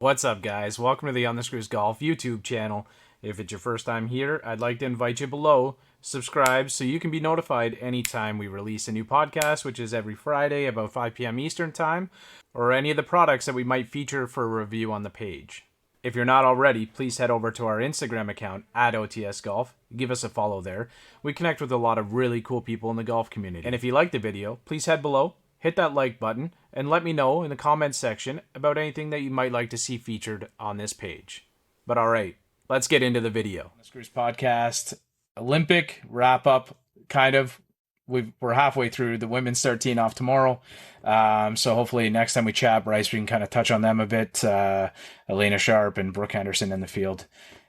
What's up, guys? Welcome to the On the Screws Golf YouTube channel. If it's your first time here, I'd like to invite you below, subscribe so you can be notified anytime we release a new podcast, which is every Friday about 5 p.m. Eastern Time, or any of the products that we might feature for a review on the page. If you're not already, please head over to our Instagram account at OTS Golf. Give us a follow there. We connect with a lot of really cool people in the golf community. And if you like the video, please head below, hit that like button, and let me know in the comments section about anything that you might like to see featured on this page. But alright, let's get into the video. The Screws Podcast Olympic wrap up, kind of. We're halfway through. The women's start teeing off tomorrow. So hopefully next time we chat, Bryce, we can kind of touch on them a bit. Elena Sharp and Brooke Henderson in the field.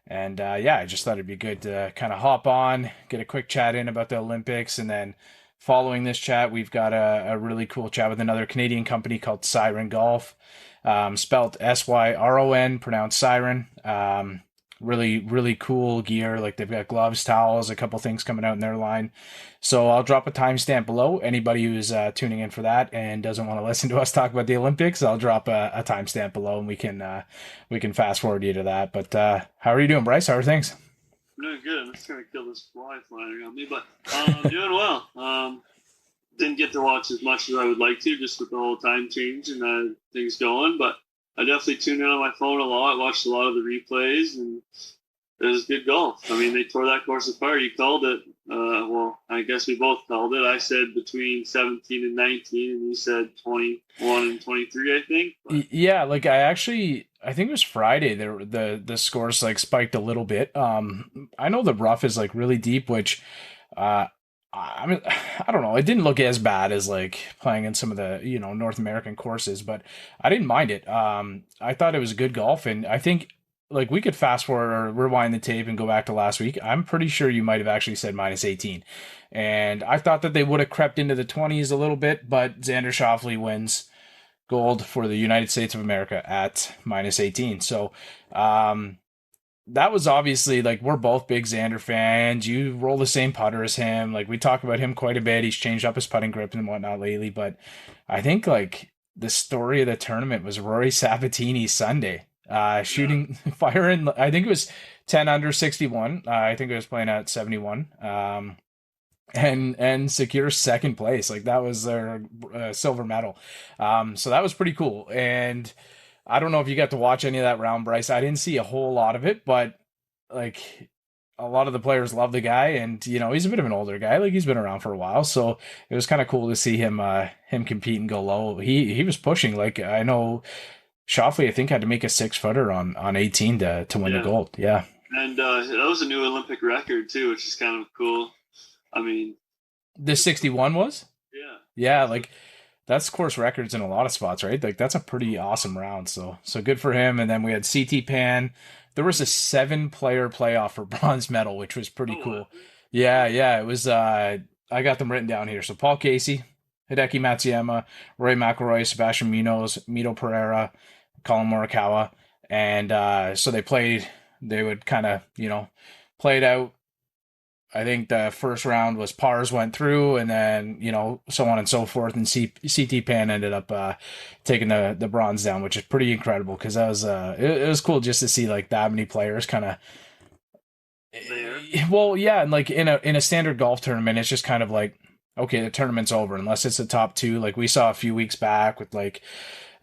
And I just thought it'd be good to kind of hop on, get a quick chat in about the Olympics, and then following this chat, we've got a really cool chat with another Canadian company called Syron Golf, spelt Syron, pronounced Syron. Really, really cool gear. Like they've got gloves, towels, a couple things coming out in their line. So I'll drop a timestamp below. Anybody who's tuning in for that and doesn't want to listen to us talk about the Olympics, I'll drop a timestamp below, and we can fast forward you to that. But how are you doing, Bryce? How are things? I'm doing good. I'm just gonna kill this fly flying around me, but doing well. Didn't get to watch as much as I would like to, just with the whole time change and things going. But I definitely tuned in on my phone a lot. Watched a lot of the replays, and it was good golf. I mean, they tore that course apart. You called it. Well, I guess we both called it. I said between 17 and 19, and you said 21 and 23, I think. But Yeah, like I think it was Friday. The scores like spiked a little bit. I know the rough is like really deep, which uh I mean, I don't know. It didn't look as bad as like playing in some of the, North American courses, but I didn't mind it. I thought it was good golf, and I think like we could fast forward or rewind the tape and go back to last week. I'm pretty sure you might have actually said minus 18. And I thought that they would have crept into the 20s a little bit, but Xander Schauffele wins gold for the United States of America at minus 18. So, that was obviously like we're both big Xander fans. You roll the same putter as him. Like we talk about him quite a bit. He's changed up his putting grip and whatnot lately. But I think like the story of the tournament was Rory Sabatini's Sunday. yeah, Shooting firing. I think it was 10 under 61. I think it was playing at 71. And secure second place. Like that was their silver medal. So that was pretty cool. And I don't know if you got to watch any of that round, Bryce. I didn't see a whole lot of it, but like a lot of the players love the guy, and he's a bit of an older guy. Like he's been around for a while, so it was kind of cool to see him compete and go low. He was pushing. Like I know Schauffele, I think, had to make a 6 footer on 18 to win the yeah, gold. Yeah, and that was a new Olympic record too, which is kind of cool. I mean, the 61 was. yeah, Yeah, so, like that's course records in a lot of spots, right? Like that's a pretty awesome round. So good for him. And then we had CT Pan. There was a 7 player playoff for bronze medal, which was pretty oh, what? cool. Yeah. It was I got them written down here. So Paul Casey, Hideki Matsuyama, Roy McIlroy, Sebastian Munoz, Mito Pereira, Colin Morikawa. And so they would kind of, play it out. I think the first round was pars went through, and then so on and so forth. And CT Pan ended up taking the bronze down, which is pretty incredible because that was it was cool just to see like that many players kind of. There. Well, yeah, and like in a standard golf tournament, it's just kind of like okay, the tournament's over unless it's the top two. Like we saw a few weeks back with like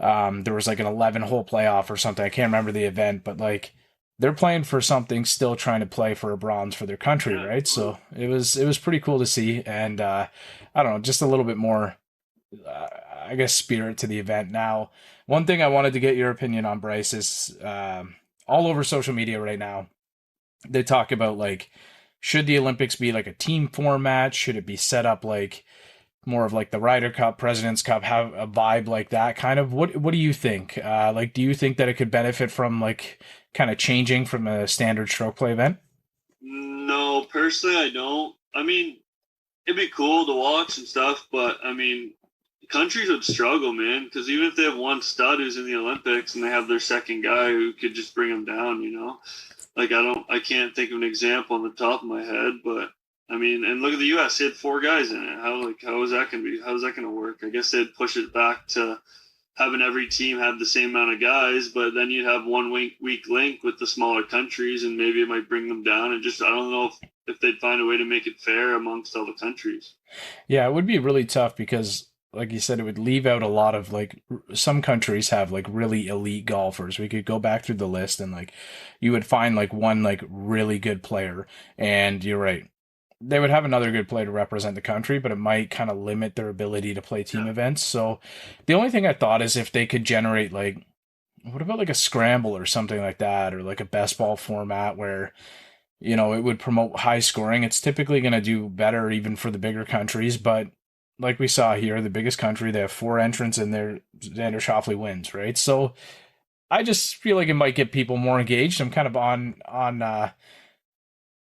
there was like an 11-hole playoff or something. I can't remember the event, but like they're playing for something, still trying to play for a bronze for their country, Yeah, right? totally. So it was pretty cool to see, and I don't know, just a little bit more, I guess, spirit to the event. Now, one thing I wanted to get your opinion on, Bryce, is all over social media right now. They talk about like, should the Olympics be like a team format? Should it be set up like more of like the Ryder Cup, President's Cup, have a vibe like that kind of? What do you think? Like, do you think that it could benefit from like kind of changing from a standard stroke play event? No, personally, I don't. I mean, it'd be cool to watch and stuff, but I mean, countries would struggle, man, because even if they have one stud who's in the Olympics and they have their second guy who could just bring them down, like I can't think of an example on the top of my head, but I mean, and look at the U.S. They had four guys in it. How is that gonna be? How's that gonna work? I guess they'd push it back to having every team have the same amount of guys, but then you'd have one weak link with the smaller countries, and maybe it might bring them down. And just I don't know if they'd find a way to make it fair amongst all the countries. Yeah, it would be really tough because, like you said, it would leave out a lot of like some countries have like really elite golfers. We could go back through the list and like you would find like one like really good player, and you're right. They would have another good player to represent the country, but it might kind of limit their ability to play team events. So the only thing I thought is if they could generate like, what about like a scramble or something like that, or like a best ball format where, it would promote high scoring. It's typically going to do better even for the bigger countries, but like we saw here, the biggest country, they have 4 entrants and their Xander Schauffele wins, right? So I just feel like it might get people more engaged. I'm kind of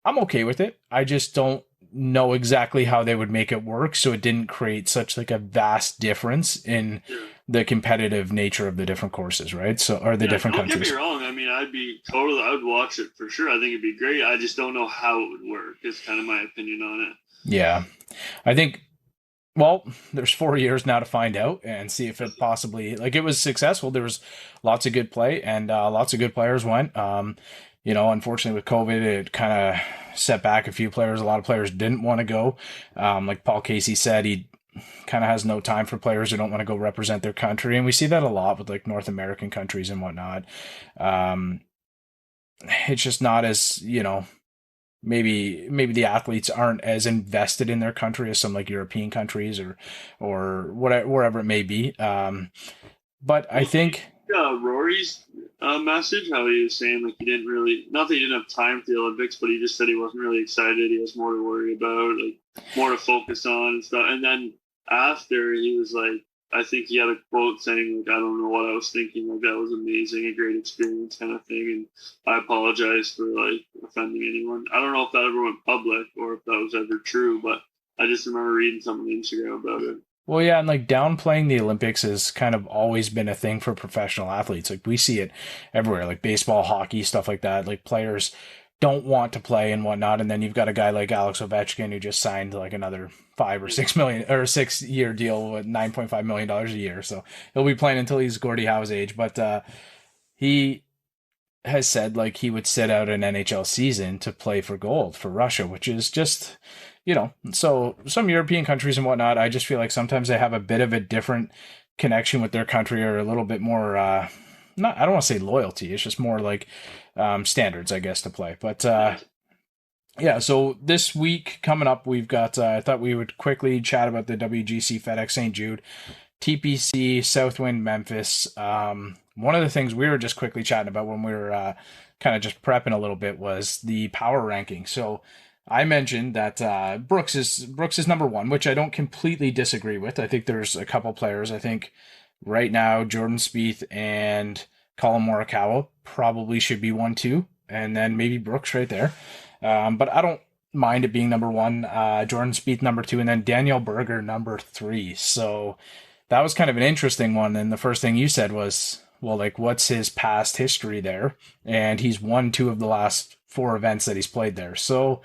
I'm okay with it. I just don't know exactly how they would make it work so it didn't create such like a vast difference in the competitive nature of the different courses, right? So, or the different countries. Don't get me wrong. I mean, I would watch it for sure. I think it'd be great. I just don't know how it would work. It's kind of my opinion on it. Yeah. I think, well, there's 4 years now to find out and see if it possibly, like, it was successful. There was lots of good play and lots of good players went. Unfortunately with COVID, it kind of set back a few players. A lot of players didn't want to go. Like Paul Casey said, he kind of has no time for players who don't want to go represent their country. And we see that a lot with like North American countries and whatnot. It's just not as, maybe the athletes aren't as invested in their country as some like European countries or whatever, wherever it may be. But I think Rory's message, how he was saying like he didn't really, not that he didn't have time for the Olympics, but he just said he wasn't really excited. He has more to worry about, like more to focus on and stuff. And then after he was like, I think he had a quote saying like, I don't know what I was thinking. Like that was amazing, a great experience kind of thing. And I apologize for like offending anyone. I don't know if that ever went public or if that was ever true, but I just remember reading something on Instagram about it. Well, yeah, and like downplaying the Olympics has kind of always been a thing for professional athletes. Like we see it everywhere, like baseball, hockey, stuff like that. Like players don't want to play and whatnot, and then you've got a guy like Alex Ovechkin who just signed like another 5 or 6 million or 6 year deal with $9.5 million a year. So he'll be playing until he's Gordie Howe's age. But he has said like he would sit out an NHL season to play for gold for Russia, which is just, so some European countries and whatnot, I just feel like sometimes they have a bit of a different connection with their country or a little bit more, I don't want to say loyalty. It's just more like standards, I guess, to play. But yeah, so this week coming up, we've got, I thought we would quickly chat about the WGC FedEx St. Jude, TPC, Southwind, Memphis. One of the things we were just quickly chatting about when we were kind of just prepping a little bit was the power ranking. So I mentioned that Brooks is number 1, which I don't completely disagree with. I think there's a couple players. I think right now Jordan Spieth and Colin Morikawa probably should be 1, 2, and then maybe Brooks right there. But I don't mind it being number 1. Jordan Spieth number 2, and then Daniel Berger number 3. So that was kind of an interesting one. And the first thing you said was, well, like, what's his past history there? And he's won 2 of the last 4 events that he's played there. So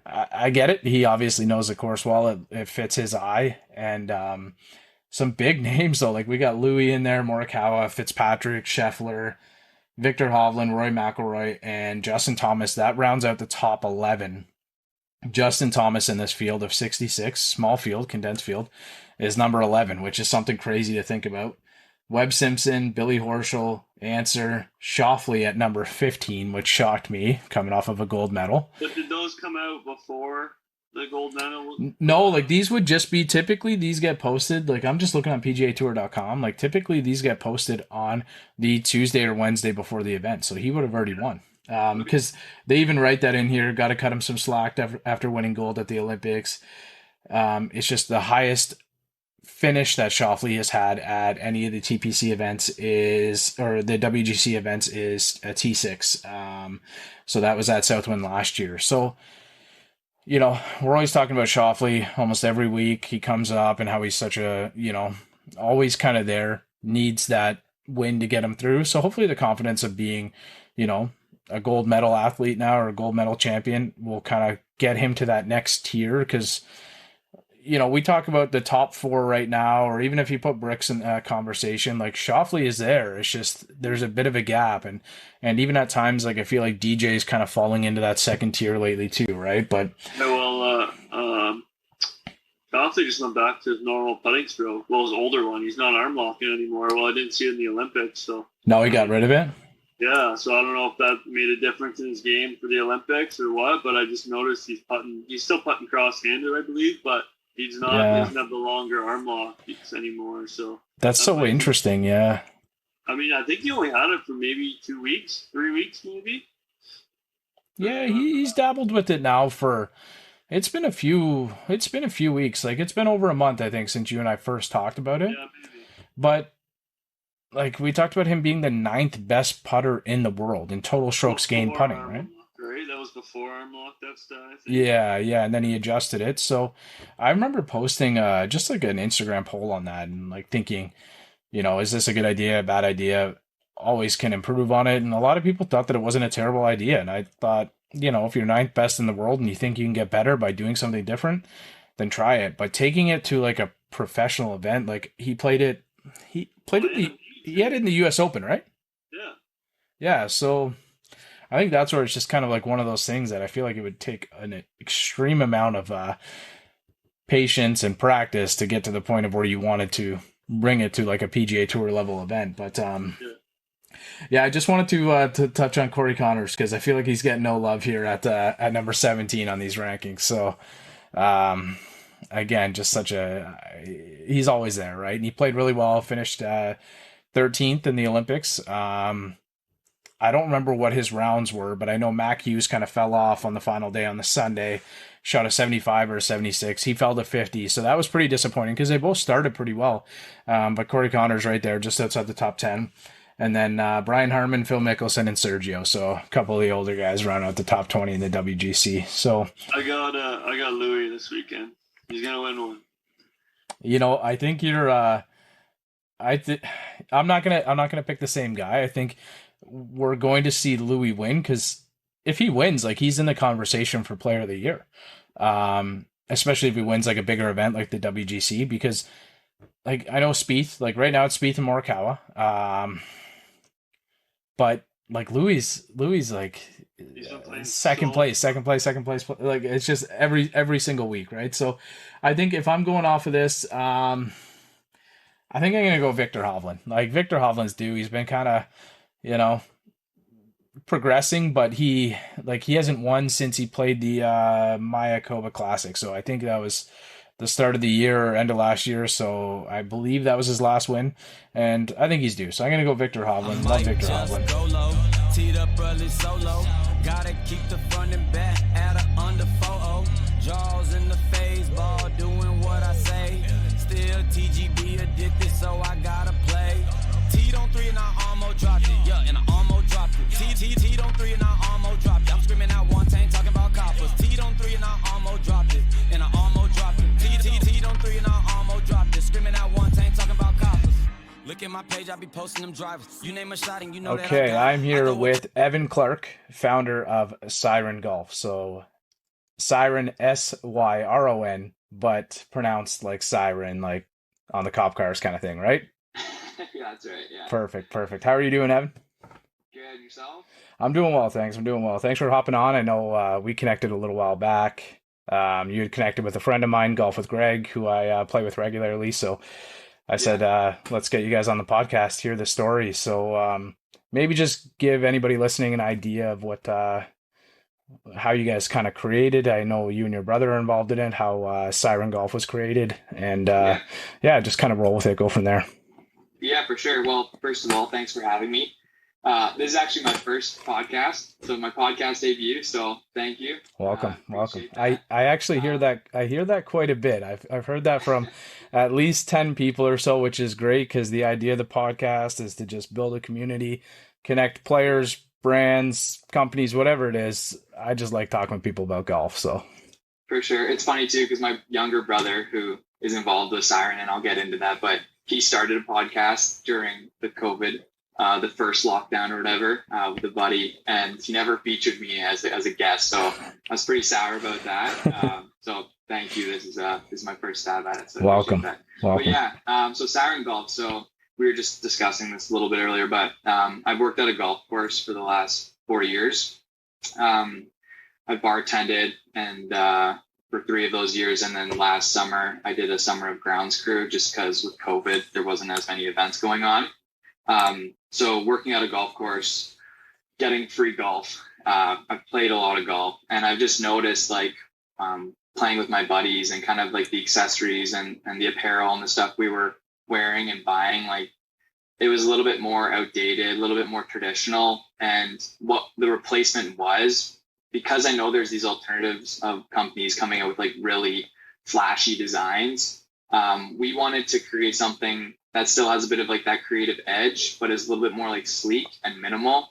I get it. He obviously knows the course well. It fits his eye. And some big names, though. Like, we got Louis in there, Morikawa, Fitzpatrick, Scheffler, Victor Hovland, Rory McIlroy, and Justin Thomas. That rounds out the top 11. Justin Thomas in this field of 66, small field, condensed field, is number 11, which is something crazy to think about. Webb Simpson, Billy Horschel, Answer, Schauffle at number 15, which shocked me, coming off of a gold medal. But did those come out before the gold medal? No, like these would just be, typically these get posted, like I'm just looking on PGAtour.com, like typically these get posted on the Tuesday or Wednesday before the event, so he would have already won. Because they even write that in here, got to cut him some slack after winning gold at the Olympics. It's just the highest finish that Schauffele has had at any of the TPC events or the WGC events is a T6. So that was at Southwind last year. So, we're always talking about Schauffele almost every week. He comes up and how he's such a, always kind of there, needs that win to get him through. So hopefully the confidence of being, a gold medal athlete now or a gold medal champion will kind of get him to that next tier because we talk about the top four right now, or even if you put Bricks in that conversation, like Schauffele is there. It's just there's a bit of a gap, and even at times, like I feel like DJ is kind of falling into that second tier lately too, right? But Yeah, well, Schauffele just went back to his normal putting stroke. Well, his older one. He's not arm locking anymore. Well, I didn't see it in the Olympics, so. now he got rid of it. Yeah, so I don't know if that made a difference in his game for the Olympics or what, but I just noticed he's putting. He's still putting cross-handed, I believe, but he's not. Yeah. He doesn't have the longer arm locks anymore. So That's so interesting. Yeah. I mean, I think he only had it for maybe 2 weeks, 3 weeks, maybe. Yeah, he's dabbled with it now for. It's been a few weeks. Like it's been over a month, I think, since you and I first talked about it. Yeah, maybe. But like we talked about him being the 9th best putter in the world in total strokes gained putting, right? Right, that was before arm lock. That's I think. Yeah, and then he adjusted it. So I remember posting just like an Instagram poll on that and like thinking, is this a good idea, a bad idea? Always can improve on it. And a lot of people thought that it wasn't a terrible idea. And I thought, if you're 9th best in the world and you think you can get better by doing something different, then try it. But taking it to like a professional event, like he had it in the US Open, right? Yeah. Yeah, so I think that's where it's just kind of like one of those things that I feel like it would take an extreme amount of patience and practice to get to the point of where you wanted to bring it to like a PGA Tour level event. But yeah, I just wanted to touch on Corey Connors because I feel like he's getting no love here at number 17 on these rankings. So again, just he's always there, right? And he played really well, finished 13th in the Olympics. I don't remember what his rounds were, but I know Mac Hughes kind of fell off on the final day on the Sunday, shot a 75 or a 76. He fell to 50, so that was pretty disappointing because they both started pretty well. But Corey Connors right there, just outside the top 10. And then Brian Harmon, Phil Mickelson, and Sergio. So a couple of the older guys round out the top 20 in the WGC. So I got Louis this weekend. He's gonna win one. I think you're. I'm not gonna pick the same guy. I think we're going to see Louis win because if he wins, like he's in the conversation for Player of the Year, especially if he wins like a bigger event like the WGC. Because like I know Spieth, like right now it's Spieth and Morikawa, but like Louis like second place. Like it's just every single week, right? So I think if I'm going off of this, I think I'm gonna go Victor Hovland. Like Victor Hovland's due. He's been kind of progressing, but he hasn't won since he played the Mayakoba Classic. So I think that was the start of the year or end of last year. So I believe that was his last win, and I think he's due. So I'm gonna go Victor Hovland. Love Victor Hovland. Teed up early solo. Gotta keep the front and back at a under 4-0. Jaws in the phase ball, doing what I say. Still TGB addicted, so I gotta play. Teed on 3 and I almost dropped it. Yeah, and I almost dropped it. Teed on 3 and I almost dropped it. I'm screaming out one tank talking about coppers. Teed on 3 and I almost dropped it. And I almost dropped it. Teed on 3 and I almost dropped it. Screaming out one tank talking about coppers. Look at my page, I be posting them drivers. You name a shot and you know that. Okay, I'm here with Evan Clark, founder of Syron Golf. So Syron, Syron, but pronounced like Siren, like on the cop cars kind of thing, right? Yeah, that's right, yeah. Perfect. How are you doing, Evan? Good, yourself? I'm doing well, thanks. Thanks for hopping on. I know we connected a little while back. You had connected with a friend of mine, Golf with Greg, who I play with regularly. So I said, let's get you guys on the podcast, hear the story. So maybe just give anybody listening an idea of what, how you guys kind of created. I know you and your brother are involved in it, how Syron Golf was created. And just kind of roll with it, go from there. Yeah, for sure. Well, first of all, thanks for having me. This is actually my first podcast, so my podcast debut. So thank you. Welcome. I actually hear that. I hear that quite a bit. I've heard that from at least 10 people or so, which is great because the idea of the podcast is to just build a community, connect players, brands, companies, whatever it is. I just like talking with people about golf. So for sure, it's funny too because my younger brother, who is involved with Syron, and I'll get into that, but he started a podcast during the COVID the first lockdown or whatever with a buddy, and he never featured me as a guest. So I was pretty sour about that. So thank you. This is my first stab at it. So Welcome. But yeah, so Syron Golf. So we were just discussing this a little bit earlier, but I've worked at a golf course for the last 4 years. I bartended and for 3 of those years, and then last summer I did a summer of grounds crew just because with COVID there wasn't as many events going on. So working at a golf course, getting free golf. I've played a lot of golf, and I've just noticed like playing with my buddies and kind of like the accessories and the apparel and the stuff we were wearing and buying, like it was a little bit more outdated, a little bit more traditional. And what the replacement was, because I know there's these alternatives of companies coming out with like really flashy designs, we wanted to create something that still has a bit of like that creative edge, but is a little bit more like sleek and minimal.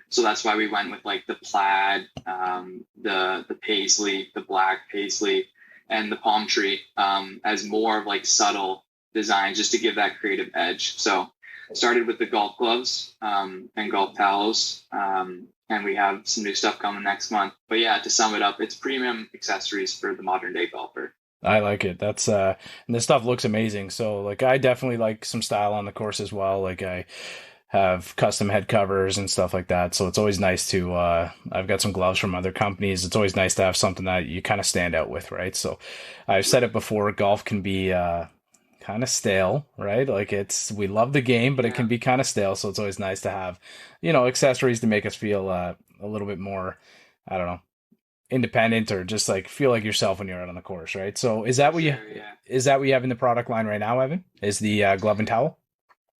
So that's why we went with like the plaid, the paisley, the black paisley, and the palm tree as more of like subtle designs, just to give that creative edge. So started with the golf gloves and golf towels, and we have some new stuff coming next month. But yeah, to sum it up, it's premium accessories for the modern day golfer. I like it. That's and this stuff looks amazing. So like I definitely like some style on the course as well. Like I have custom head covers and stuff like that. So it's always nice to I've got some gloves from other companies. It's always nice to have something that you kind of stand out with, right? So I've said it before, golf can be kind of stale, right? Like we love the game, but it can be kind of stale. So it's always nice to have, accessories to make us feel a little bit more, I don't know, independent, or just like feel like yourself when you're out on the course, right? So is that what is that what you have in the product line right now, Evan? Is the glove and towel?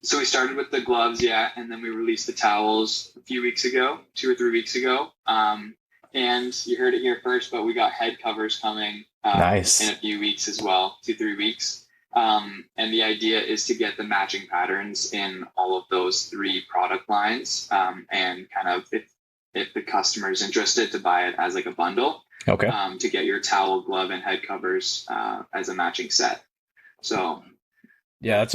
So we started with the gloves, and then we released the towels a few weeks ago, 2 or 3 weeks ago. And you heard it here first, but we got head covers coming nice in a few weeks as well, 2-3 weeks. And the idea is to get the matching patterns in all of those 3 product lines, and kind of if the customer is interested, to buy it as like a bundle. Okay. To get your towel, glove, and head covers as a matching set. So yeah, that's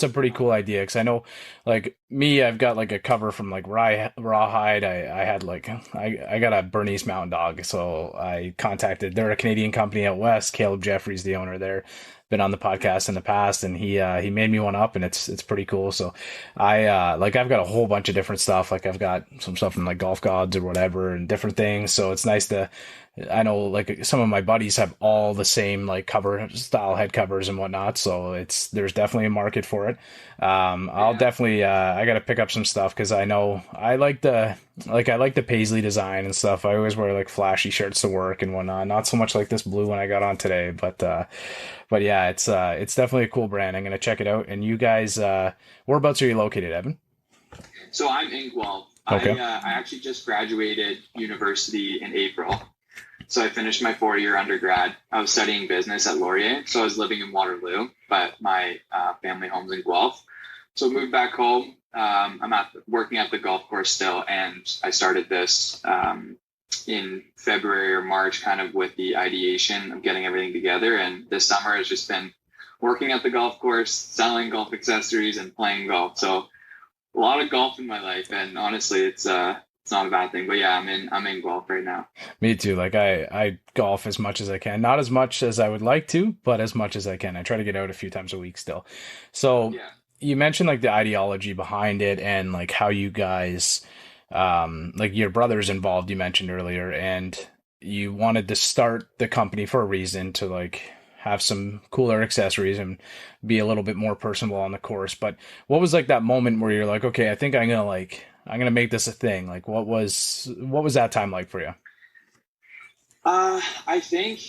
a pretty cool idea, because I know, like me, I've got like a cover from like Rawhide. I had like I got a Bernese Mountain Dog, so I contacted. They're a Canadian company out west. Caleb Jeffrey's the owner there. Been on the podcast in the past, and he made me one up, and it's pretty cool. So I've got a whole bunch of different stuff. Like I've got some stuff from like Golf Gods or whatever, and different things. So it's nice to. I know like some of my buddies have all the same like cover style head covers and whatnot. So there's definitely a market for it. I'll definitely, I got to pick up some stuff, cause I know I like the paisley design and stuff. I always wear like flashy shirts to work and whatnot. Not so much like this blue one I got on today, but yeah, it's definitely a cool brand. I'm going to check it out. And you guys, whereabouts are you located, Evan? So I'm in Guelph. Okay. I actually just graduated university in April. So I finished my 4-year undergrad. I was studying business at Laurier. So I was living in Waterloo, but my family home's in Guelph. So I moved back home. I'm working at the golf course still. And I started this in February or March, kind of with the ideation of getting everything together. And this summer has just been working at the golf course, selling golf accessories, and playing golf. So a lot of golf in my life. And honestly, it's not a bad thing, but yeah, I'm in golf right now. Me too. Like I golf as much as I can, not as much as I would like to, but as much as I can. I try to get out a few times a week still. So you mentioned like the ideology behind it, and like how you guys, like your brother's involved, you mentioned earlier, and you wanted to start the company for a reason, to like have some cooler accessories and be a little bit more personable on the course. But what was like that moment where you're like, okay, I think I'm going to make this a thing? Like what was that time like for you? I think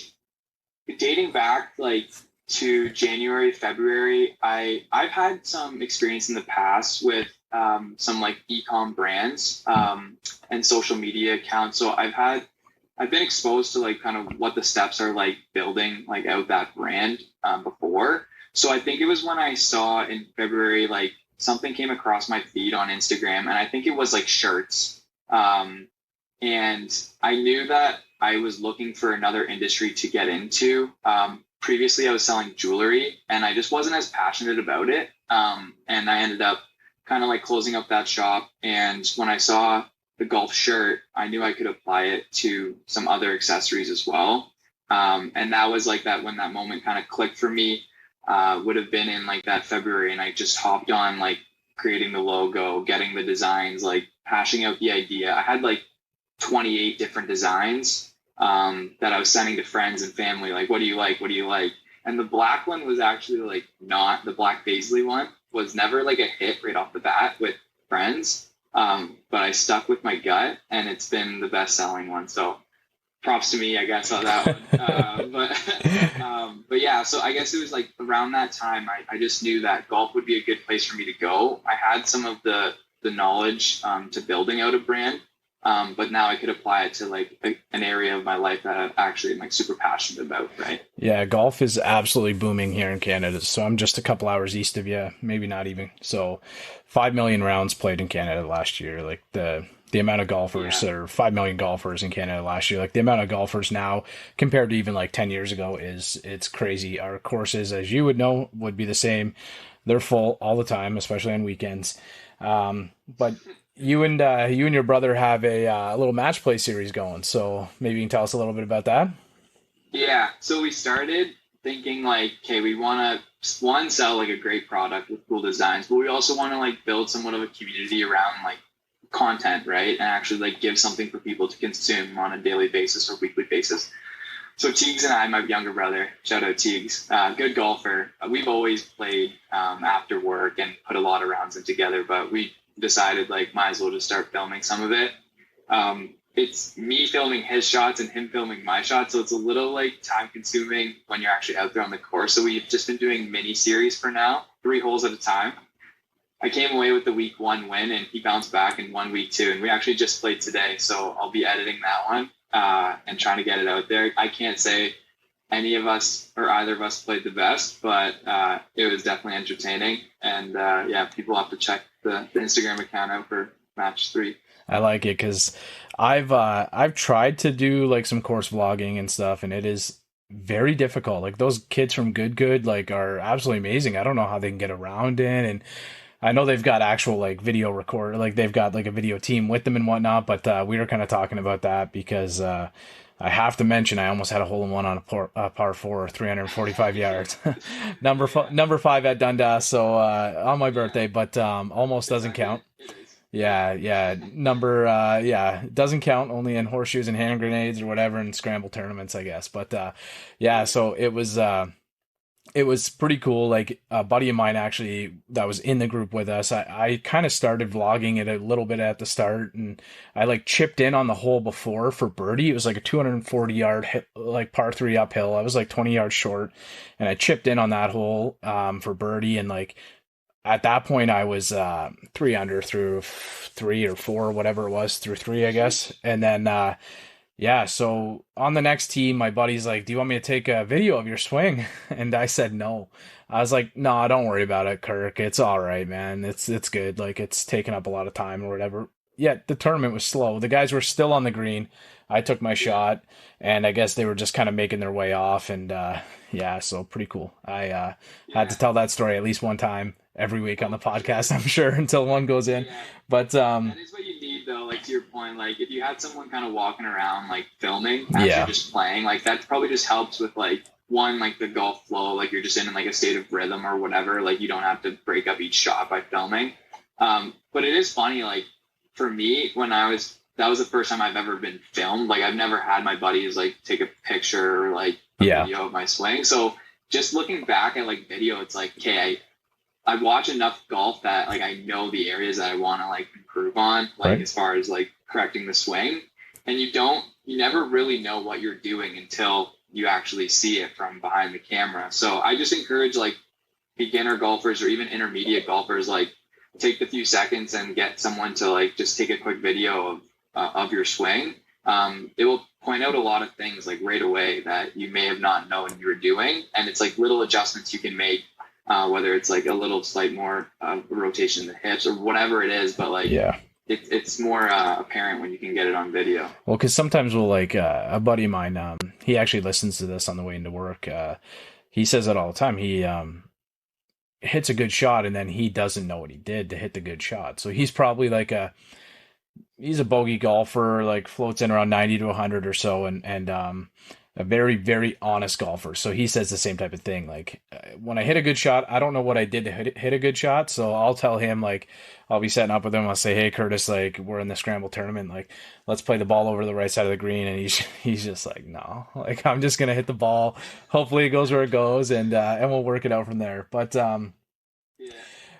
dating back like to January, February, I've had some experience in the past with some like e-com brands and social media accounts. So I've been exposed to like kind of what the steps are like building like out that brand before. So I think it was when I saw in February, like something came across my feed on Instagram, and I think it was like shirts. And I knew that I was looking for another industry to get into. Previously I was selling jewelry, and I just wasn't as passionate about it. And I ended up kind of like closing up that shop. And when I saw the golf shirt, I knew I could apply it to some other accessories as well. And that was like that when that moment kind of clicked for me, would have been in like that February. And I just hopped on like creating the logo, getting the designs, like hashing out the idea. I had like 28 different designs that I was sending to friends and family. Like, what do you like? What do you like? And the black one was actually like not the black paisley one was never like a hit right off the bat with friends. But I stuck with my gut and it's been the best selling one. So props to me, I guess, on that one. But yeah, so I guess it was like around that time, I just knew that golf would be a good place for me to go. I had some of the knowledge to building out a brand. But now I could apply it to like an area of my life that I actually am like super passionate about, right? Yeah, golf is absolutely booming here in Canada. So I'm just a couple hours east of you, maybe not even. So 5 million rounds played in Canada last year. Like the amount of golfers, or 5 million golfers in Canada last year. Like the amount of golfers now compared to even like 10 years ago it's crazy. Our courses, as you would know, would be the same. They're full all the time, especially on weekends. But you and your brother have a little match play series going. So maybe you can tell us a little bit about that. Yeah. So we started thinking like, okay, we want to sell like a great product with cool designs, but we also want to like build somewhat of a community around like content, right? And actually like give something for people to consume on a daily basis or weekly basis. So Teagues and I, my younger brother, shout out Teagues, good golfer. We've always played after work and put a lot of rounds in together, but we decided like might as well just start filming some of it. It's me filming his shots and him filming my shots, so it's a little like time consuming when you're actually out there on the course. So we've just been doing mini series for now, 3 holes at a time. I came away with the week 1 win and he bounced back and won week 2, and we actually just played today, so I'll be editing that one and trying to get it out there. I can't say any of us or either of us played the best, but it was definitely entertaining. And yeah, people have to check the Instagram account out for match 3. I like it because I've tried to do like some course vlogging and stuff, and it is very difficult. Like those kids from Good like are absolutely amazing. I don't know how they can get around in, and I know they've got actual like video recorder, like they've got like a video team with them and whatnot. But we were kind of talking about that because I have to mention I almost had a hole in one on a par 4, 345 yards, number 5 at Dundas. So on my birthday, but almost doesn't count. Yeah, number doesn't count, only in horseshoes and hand grenades or whatever in scramble tournaments, I guess. But yeah, so it was pretty cool. Like a buddy of mine actually that was in the group with us, I kind of started vlogging it a little bit at the start, and I like chipped in on the hole before for birdie. It was like a 240 yard like par 3 uphill. I was like 20 yards short, and I chipped in on that hole for birdie, and like at that point I was 3 under through 3 or 4, whatever it was, through 3, I guess. And then yeah, so on the next tee, my buddy's like, do you want me to take a video of your swing? And I said no. I was like, no, don't worry about it, Kirk. It's all right, man. It's good. Like, it's taken up a lot of time or whatever. Yeah, the tournament was slow. The guys were still on the green. I took my shot, and I guess they were just kind of making their way off. And yeah, so pretty cool. I had to tell that story at least one time every week on the podcast, I'm sure, until one goes in. Yeah. But that is what you need, though. Like to your point, like if you had someone kind of walking around, like filming as you're just playing, like that probably just helps with like one, like the golf flow, like you're just in like a state of rhythm or whatever. Like you don't have to break up each shot by filming. But it is funny, like for me, that was the first time I've ever been filmed. Like I've never had my buddies like take a picture or like a video of my swing. So just looking back at like video, it's like, okay, I watch enough golf that like I know the areas that I want to like improve on, like as far as like correcting the swing. And you never really know what you're doing until you actually see it from behind the camera. So I just encourage like beginner golfers or even intermediate golfers, like take the few seconds and get someone to like just take a quick video of your swing. It will point out a lot of things like right away that you may have not known you were doing. And it's like little adjustments you can make, whether it's like a little slight more rotation in the hips or whatever it is. But like, it's more apparent when you can get it on video. Well, because sometimes we'll like a buddy of mine, he actually listens to this on the way into work. He says it all the time. hits a good shot and then he doesn't know what he did to hit the good shot. So he's probably like he's a bogey golfer, like floats in around 90 to 100 or so, and a very, very honest golfer. So he says the same type of thing. Like when I hit a good shot, I don't know what I did to hit a good shot. So I'll tell him, like, I'll be setting up with him. I'll say, hey, Curtis, like, we're in the scramble tournament. Like, let's play the ball over the right side of the green. And he's just like, no, like, I'm just going to hit the ball. Hopefully it goes where it goes, and we'll work it out from there. But, Yeah.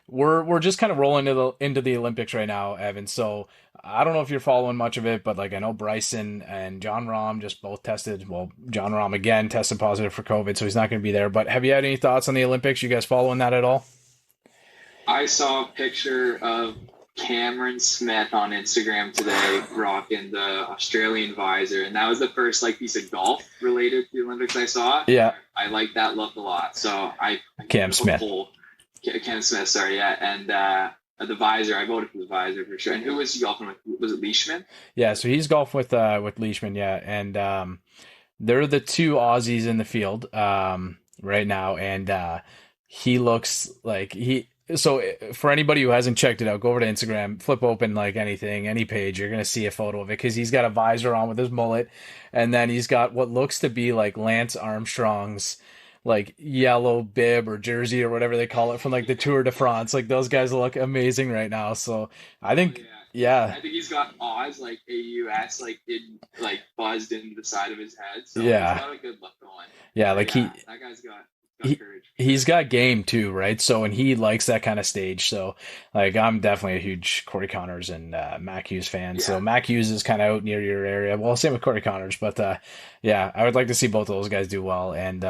we're just kind of rolling into the Olympics right now, Evan. So I don't know if you're following much of it, but like I know Bryson and John Rahm just both tested. Well, John Rahm again tested positive for COVID, so he's not going to be there. But have you had any thoughts on the Olympics? You guys following that at all? I saw a picture of Cameron Smith on Instagram today rocking the Australian visor, and that was the first like piece of golf related to the Olympics I saw. Yeah, I like that look a lot. So Cam Smith. Cam Smith, sorry, yeah, and the visor. I voted for the visor for sure. And who was he golfing with? Was it Leishman? Yeah, so he's golfing with Leishman, yeah, and they're the two Aussies in the field right now, and he looks like he. So for anybody who hasn't checked it out, go over to Instagram, flip open like anything, any page, you're gonna see a photo of it because he's got a visor on with his mullet, and then he's got what looks to be like Lance Armstrong's like yellow bib or jersey or whatever they call it from like the Tour de France. Like those guys look amazing right now. So I think, yeah. I think he's got Oz like AUS like buzzed into the side of his head. So Yeah. he's got a good look going. Yeah, like that guy's got courage. He's got game too, right? So, and he likes that kind of stage. So, like, I'm definitely a huge Corey Connors and Mac Hughes fan. Yeah. So, Mac Hughes is kind of out near your area. Well, same with Corey Connors, but yeah, I would like to see both of those guys do well. And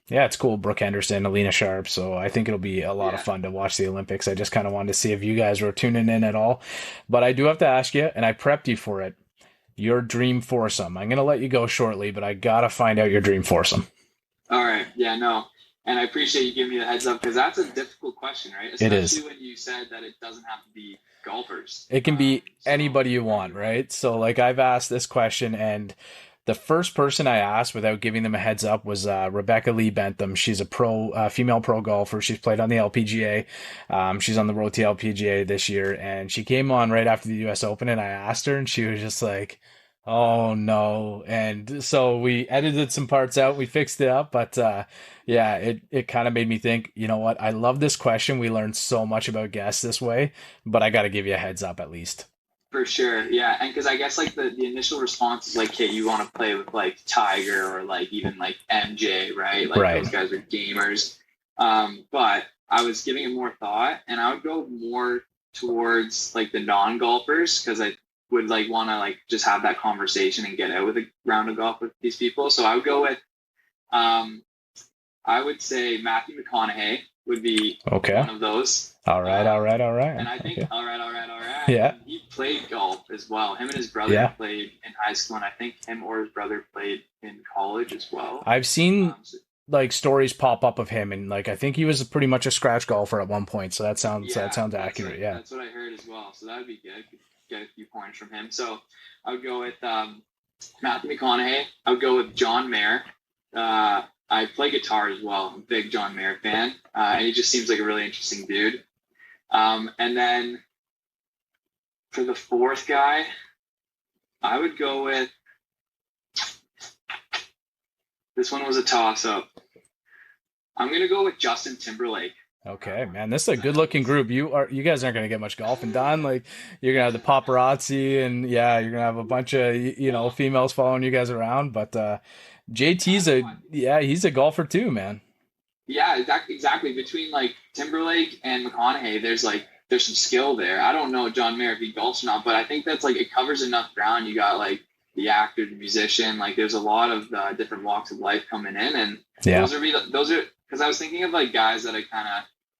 yeah, it's cool. Brooke Henderson, Alina Sharp. So, I think it'll be a lot of fun to watch the Olympics. I just kind of wanted to see if you guys were tuning in at all. But I do have to ask you, and I prepped you for it, your dream foursome. I'm going to let you go shortly, but I got to find out your dream foursome. All right. Yeah, no. And I appreciate you giving me the heads up because that's a difficult question, right? It is. Especially when you said that it doesn't have to be golfers. It can be anybody you want, right? So, like, I've asked this question, and the first person I asked without giving them a heads up was Rebecca Lee Bentham. She's a female pro golfer. She's played on the LPGA. She's on the road to LPGA this year, and she came on right after the U.S. Open, and I asked her, and she was just like, oh no. And so we edited some parts out, we fixed it up, but yeah, it kind of made me think, you know what, I love this question. We learned so much about guests this way, but I got to give you a heads up at least. For sure, yeah. And because I guess like the initial response is like, hey, you want to play with like Tiger or like even like MJ, right? Like Right. Those guys are gamers. But I was giving it more thought, and I would go more towards like the non-golfers because I would like want to like just have that conversation and get out with a round of golf with these people. So I would go with, I would say Matthew McConaughey would be one of those. All right. And I think, Okay. all right. Yeah. He played golf as well. Him and his brother played in high school, and I think him or his brother played in college as well. I've seen like stories pop up of him, and like I think he was pretty much a scratch golfer at one point. So that sounds accurate. Yeah, that's what I heard as well. So that would be good. Get a few points from him. So I would go with Matthew McConaughey. I would go with John Mayer. I play guitar as well. I'm a big John Mayer fan. And he just seems like a really interesting dude. And then for the fourth guy, I would go with, this one was a toss-up. I'm going to go with Justin Timberlake. Okay, man, this is a good-looking group. You guys aren't going to get much golfing done. Like, you're going to have the paparazzi, and yeah, you're going to have a bunch of females following you guys around. But JT's he's a golfer too, man. Yeah, exactly. Between like Timberlake and McConaughey, there's some skill there. I don't know John Mayer if he golfs or not, but I think that's like it covers enough ground. You got like the actor, the musician. Like, there's a lot of different walks of life coming in, and those are because I was thinking of like guys that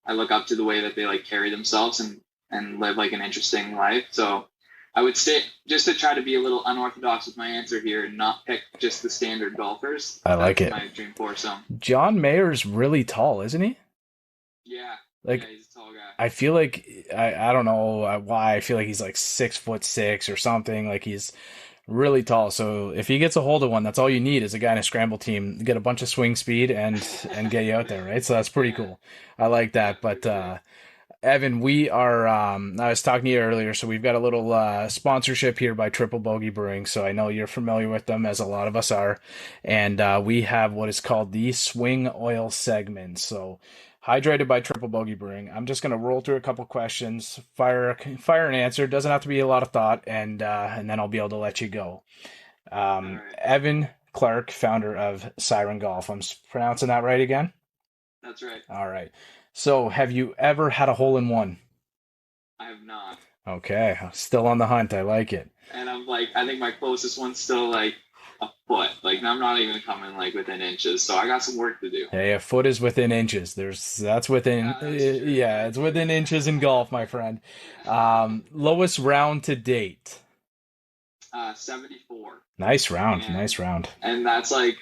I look up to the way that they like carry themselves and live like an interesting life. So I would say, just to try to be a little unorthodox with my answer here and not pick just the standard golfers. I like it. My dream foursome. John Mayer's really tall, isn't he? Yeah. Like, yeah, he's a tall guy. I feel like I don't know why I feel like he's like 6'6" or something. Like he's Really tall. So if he gets a hold of one, that's all you need is a guy in a scramble team, get a bunch of swing speed and get you out there, right? So that's pretty Yeah, cool. I like yeah, that. But for sure. Evan, we are I was talking to you earlier, so we've got a little sponsorship here by Triple Bogey Brewing. So I know you're familiar with them, as a lot of us are. And we have what is called the Swing Oil segment. So hydrated by Triple Bogey Brewing. I'm just gonna roll through a couple questions, fire an answer. Doesn't have to be a lot of thought, and then I'll be able to let you go. All right, Evan Clark, founder of Syron Golf. I'm pronouncing that right again? that's right. All right. So, have you ever had a hole in one? I have not, Okay, still on the hunt. I like it. and I'm like, I think my closest one's still like a foot. Like I'm not even coming like within inches, so I got some work to do. Hey, a foot is within inches. That's within, Yeah, that's true. yeah, it's That's within true. inches in golf, my friend. Lowest round to date. 74, Nice round, and nice round. that's like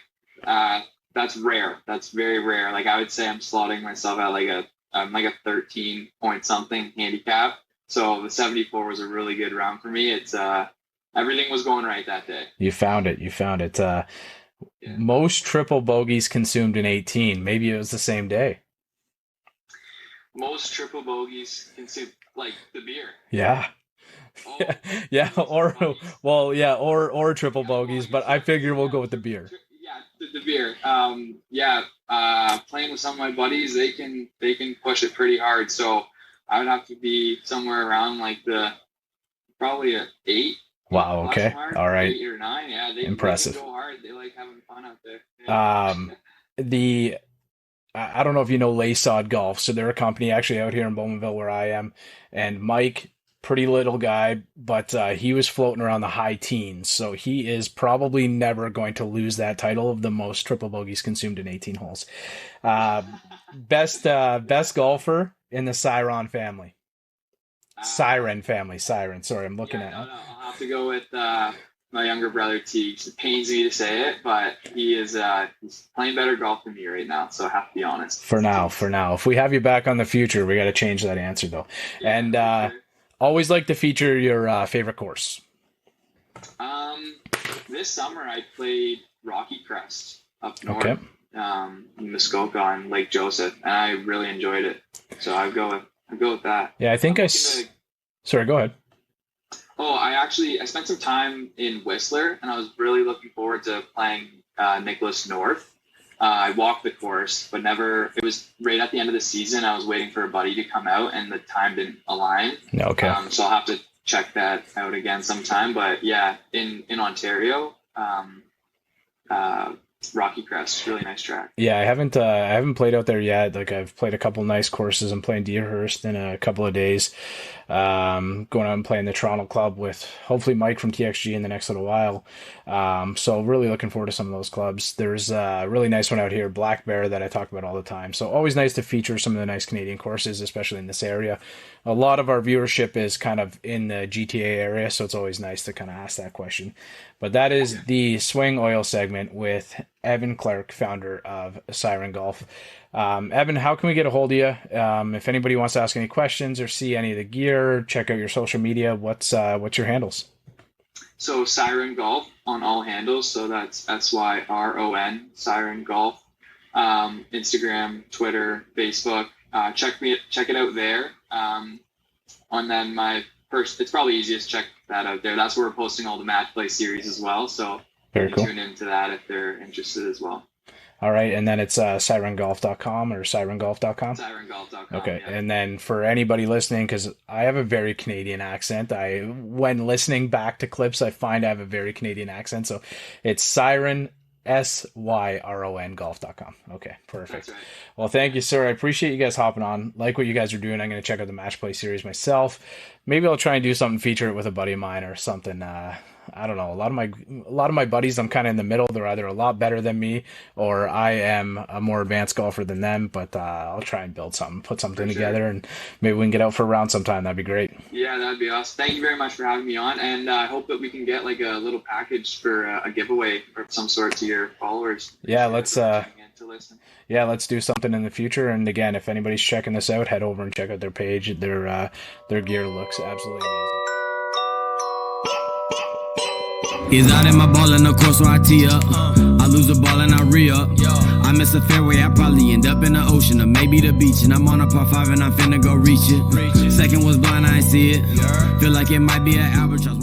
that's rare. That's very rare. Like I would say, I'm slotting myself at like a 13 point something handicap. So the 74 was a really good round for me. It's everything was going right that day. You found it. You found it. Yeah. Most triple bogeys consumed in 18. Maybe it was the same day. Most triple bogeys consume like the beer. Yeah. Oh, Yeah, that's or funny. well, yeah, or triple Yeah, well, bogeys, you but I said figure we'll yeah, go with the beer. yeah, the beer. Yeah, playing with some of my buddies, they can push it pretty hard. So I would have to be somewhere around like the probably a eight Wow, plus okay. mark, All right. 8 or 9. Yeah, they can Impressive. go hard. They like having fun out there. Yeah. Um, the I don't know if you know Laysod Golf, so they're a company actually out here in Bowmanville where I am, and Mike, pretty little guy, but he was floating around the high teens, so he is probably never going to lose that title of the most triple bogeys consumed in 18 holes. Uh, best golfer in the Syron family. Siren family, Siren. Sorry, I'm looking Yeah, at no, it. no. I'll have to go with my younger brother T. It pains me to say it, but he's playing better golf than me right now, so I have to be honest. For now, for now. If we have you back on the future, we got to change that answer though. Yeah, And for sure. always like to feature your favorite course. Um, this summer I played Rocky Crest up Okay. north, in Muskoka on Lake Joseph, and I really enjoyed it. So I go with that. Yeah, I think I'm looking to. Sorry, go ahead. Oh, I spent some time in Whistler, and I was really looking forward to playing Nicholas North. I walked the course, but never. It was right at the end of the season. I was waiting for a buddy to come out, and the time didn't align. Okay. So I'll have to check that out again sometime. But yeah, in Ontario, Rocky Crest, really nice track. Yeah, I haven't played out there yet. Like I've played a couple nice courses. I'm playing Deerhurst in a couple of days. Going out and playing the Toronto Club with hopefully Mike from TXG in the next little while. So really looking forward to some of those clubs. There's a really nice one out here, Black Bear, that I talk about all the time. So always nice to feature some of the nice Canadian courses, especially in this area. A lot of our viewership is kind of in the GTA area, so it's always nice to kind of ask that question. But that is the Swing Oil segment with Evan Clark, founder of Syron Golf. Evan, how can we get a hold of you? If anybody wants to ask any questions or see any of the gear, check out your social media. What's your handles? So Syron Golf on all handles. So that's SYRON, Syron Golf. Instagram, Twitter, Facebook. Check it out there. And then it's probably easiest to check that out there. That's where we're posting all the match play series as well. So Very cool. tune into that if they're interested as well. All right, and then it's syrongolf.com or syrongolf.com. Syrongolf.com. Okay, Yeah. and then for anybody listening, because I have a very Canadian accent, when listening back to clips, I find I have a very Canadian accent. So it's Syron, SYRON golf.com. Okay, perfect. That's right. Well, thank you, sir. I appreciate you guys hopping on. Like what you guys are doing. I'm going to check out the match play series myself. Maybe I'll try and do something, feature it with a buddy of mine or something. I don't know. A lot of my buddies, I'm kind of in the middle. They're either a lot better than me, or I am a more advanced golfer than them. But I'll try and build something, put something For sure. together, and maybe we can get out for a round sometime. That'd be great. Yeah, that'd be awesome. Thank you very much for having me on, and I hope that we can get like a little package for a giveaway of some sort to your followers. Yeah, let's To listen. yeah, let's do something in the future. And again, if anybody's checking this out, head over and check out their page. Their gear looks absolutely amazing. Is out in my ball and of course where I tee up. I lose the ball and I re-up. I miss a fairway, I probably end up in the ocean or maybe the beach. And I'm on a par 5 and I'm finna go reach it. Second was blind, I ain't see it. Feel like it might be an albatross.